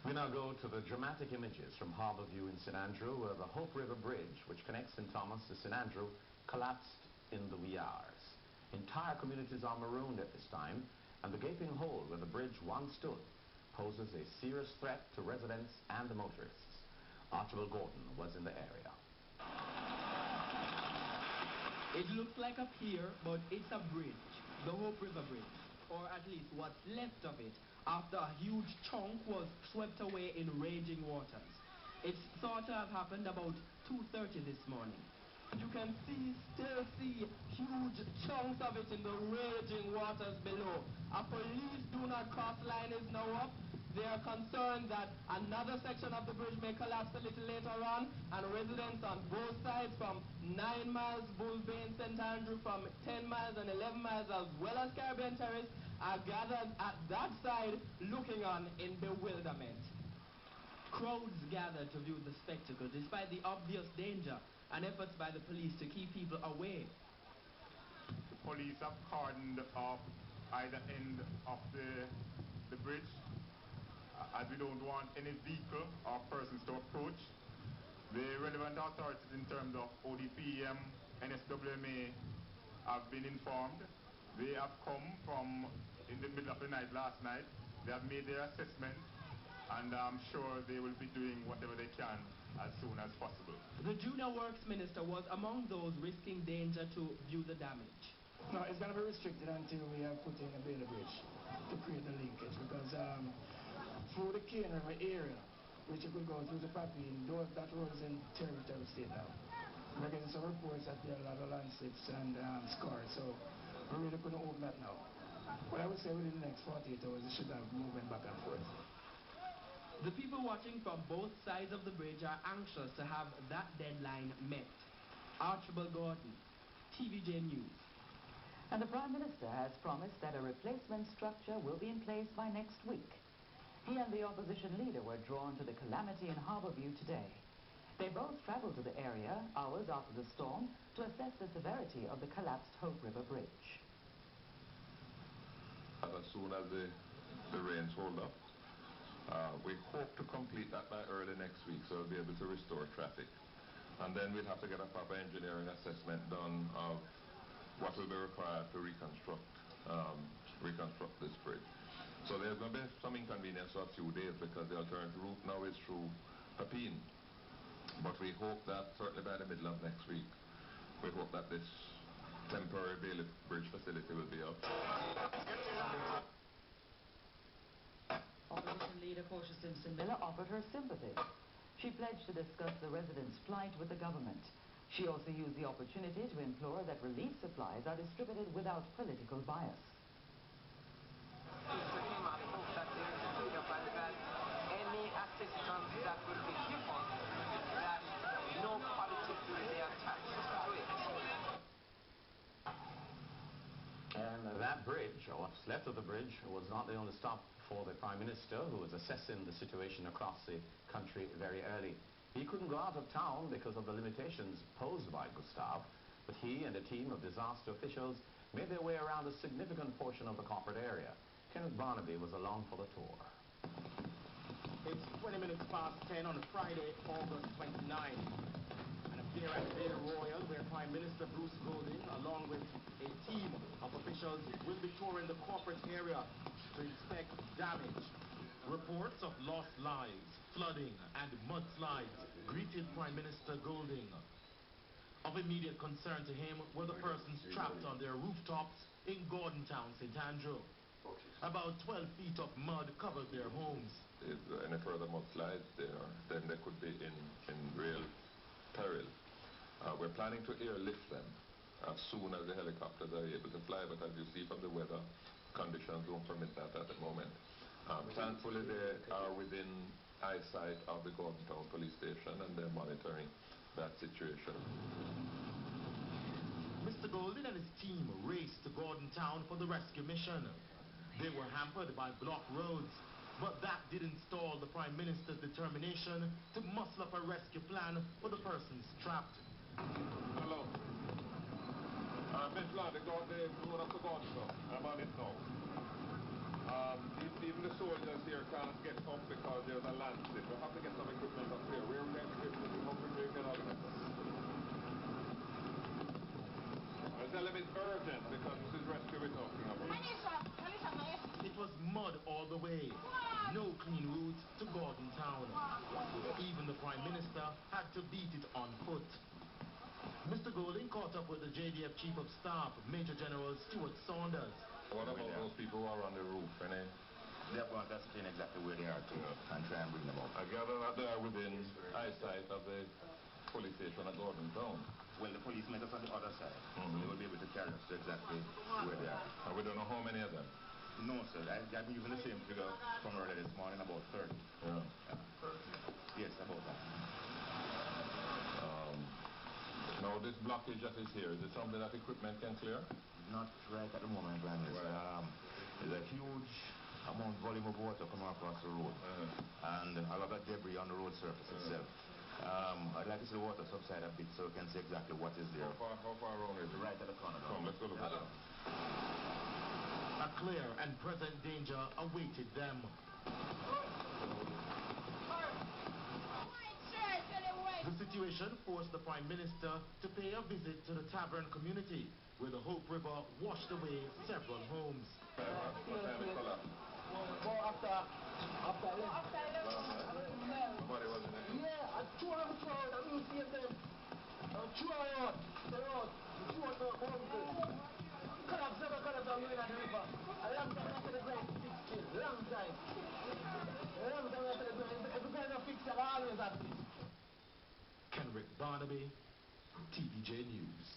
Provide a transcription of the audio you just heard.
We now go to the dramatic images from Harbour View in St Andrew, where the Hope River Bridge, which connects St Thomas to St Andrew, collapsed in the wee hours. Entire communities are marooned at this time, and the gaping hole where the bridge once stood poses a serious threat to residents and the motorists. Archibald Gordon was in the area. It looks like a pier, but it's a bridge, the Hope River Bridge, or at least what's left of it, after a huge chunk was swept away in raging waters. It's thought to have happened about 2:30 this morning. You can still see huge chunks of it in the raging waters below. A police do not cross line is now up. They are concerned that another section of the bridge may collapse a little later on, and residents on both sides from 9 miles, Bull Bay and St Andrew, from 10 miles and 11 miles, as well as Caribbean Terrace, are gathered at that side looking on in bewilderment. Crowds gathered to view the spectacle despite the obvious danger and efforts by the police to keep people away. The police have cordoned off either end of the bridge, as we don't want any vehicle or persons to approach. The relevant authorities in terms of ODPM, NSWMA have been informed. They have come from in the middle of the night last night. They have made their assessment, and I'm sure they will be doing whatever they can as soon as possible. The Junior Works Minister was among those risking danger to view the damage. No, it's going to be restricted until we have put in a Bailey Bridge to create the linkage, because through the Cane River area, which you could go through the Papine, that road is in territory state now. We're getting some reports that there are a lot of landslips and scars, so we really couldn't open that now. But I would say within the next 48 hours, it should have movement back and forth. The people watching from both sides of the bridge are anxious to have that deadline met. Archibald Gordon, TVJ News. And the Prime Minister has promised that a replacement structure will be in place by next week. He and the opposition leader were drawn to the calamity in Harbour View today. They both traveled to the area hours after the storm to assess the severity of the collapsed Hope River Bridge. As soon as the rains hold up, we hope to complete that by early next week, so we'll be able to restore traffic. And then we'll have to get a proper engineering assessment done of what will be required to reconstruct this bridge. So there's going to be some inconvenience for a few days, because the alternative route now is through Papine. But we hope that certainly by the middle of next week, we hope that this temporary Bailey Bridge facility will be up. Opposition leader Portia Simpson-Miller offered her sympathy. She pledged to discuss the residents' plight with the government. She also used the opportunity to implore that relief supplies are distributed without political bias. Any assistance that will be given, that no politics will be attached to it. And that bridge, or what's left of the bridge, was not the only stop for the Prime Minister, who was assessing the situation across the country very early. He couldn't go out of town because of the limitations posed by Gustav, but he and a team of disaster officials made their way around a significant portion of the corporate area. Kenneth Barnaby was along for the tour. It's 20 minutes past 10 on Friday, August 29. And I'm here at Bay Royal, where Prime Minister Bruce Golding, along with a team of officials, will be touring the corporate area to inspect damage. Reports of lost lives, flooding and mudslides greeted Prime Minister Golding. Of immediate concern to him were the persons trapped on their rooftops in Gordontown, St Andrew. About 12 feet of mud covered their homes. If any further mudslides there, then they could be in real peril. We're planning to airlift them as soon as the helicopters are able to fly, but as you see from the weather, conditions don't permit that at the moment. Thankfully, they are within eyesight of the Gordontown police station, and they're monitoring that situation. Mr. Golding and his team raced to Gordontown for the rescue mission. They were hampered by blocked roads, but that didn't stall the Prime Minister's determination to muscle up a rescue plan for the persons trapped. Hello. Miss Land, the road up to Gordontown. I'm on it now. Even the soldiers here can't get up because there's a urgent because this is rescue we're talking about. It was mud all the way. No clean route to Gordon Town. Even the Prime Minister had to beat it on foot. Mr. Golding caught up with the JDF Chief of Staff, Major General Stuart Saunders. What about those people who are on the roof, any? They're going to explain exactly where they are to and try and bring them out. I gather that they are within eyesight of the police station at Gordon Town. Well, the police met us on the other side. So they will be able to carry us to exactly where they are. And we don't know how many of them. No, sir. I've been using the same figure from earlier this morning, about 30. Yeah. 30? Yes, about that. Now, this blockage that is here, is it something that equipment can clear? Not right at the moment, Prime Minister. There's a huge volume of water coming across the road. And a lot of debris on the road surface itself. I'd like to see the water subside a bit so we can see exactly what is there. How far around is it? Right at the corner. Come, let's go look at it. A clear and present danger awaited them. The situation forced the Prime Minister to pay a visit to the Tavern community, where the Hope River washed away several homes. What time it collapsed? After 11. Nobody was in it? Yeah, I threw out, I didn't see them. I threw out, the road, collapse never collapse down in the river. A long time after the ground, 6 kills, long time. A long time after the ground, if you're going to fix it, I always have this. Kenrick Barnaby, TVJ News.